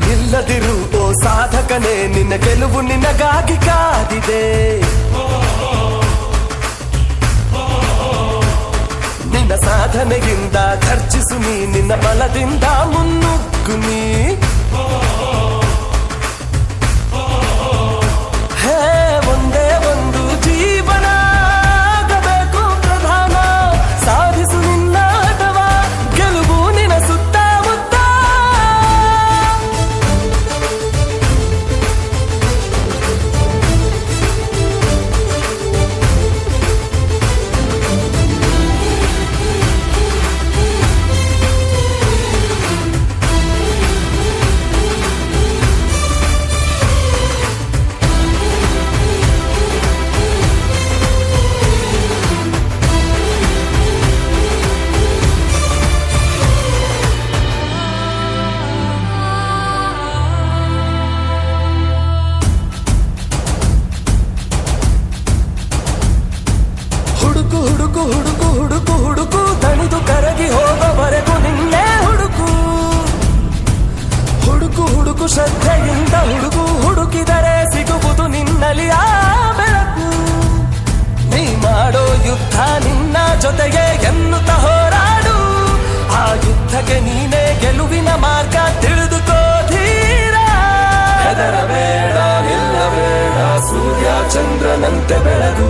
ನಿಲ್ಲದಿರು ಓ ಸಾಧಕನೇ, ನಿನ್ನ ಗೆಲುವು ನಿನಗಾಗಿ ಕಾದಿದೆ. ನಿನ್ನ ಸಾಧನೆಯಿಂದ ಖರ್ಚಿಸು ನೀ, ನಿನ್ನ ಬಲದಿಂದ ಮುನ್ನುಗ್ಗು ನೀ. ಹೇ ಒಂದೇ ಒಂದು ಜೀವನ ಆಗಬೇಕು ಪ್ರಧಾನ, ಸಾಧಿಸು ನಿನ್ನ ಅಥವಾ ಗೆಲುವು ನಿನ್ನ ಸುತ್ತಮುತ್ತ. ಹುಡುಕು ಹುಡುಕು ಹುಡುಕು ಹುಡುಕು ಹುಡುಕು, ದಣಿದು ಕರಗಿ ಹೋಗೋವರೆಗೂ ನಿನ್ನೆ ಹುಡುಕು. ಹುಡುಕು ಹುಡುಕು ಶ್ರದ್ಧೆಯಿಂದ ಹುಡುಕು, ಹುಡುಕಿದರೆ ಸಿಗುವುದು ನಿನ್ನಲ್ಲಿ ಆ ಬೆಳಕು. ನೀ ಮಾಡೋ ಯುದ್ಧ ನಿನ್ನ ಜೊತೆಗೆ ಎನ್ನುತ್ತ ಹೋರಾಡು, ಆ ಯುದ್ಧಕ್ಕೆ ನೀನೇ ಗೆಲುವಿನ ಮಾರ್ಗ ತಿಳಿದುಕೋ ಧೀರ. ಹೆದರಬೇಡ, ನಿಲ್ಲಬೇಡ, ಸೂರ್ಯ ಚಂದ್ರನಂತೆ ಬೆಳಗು.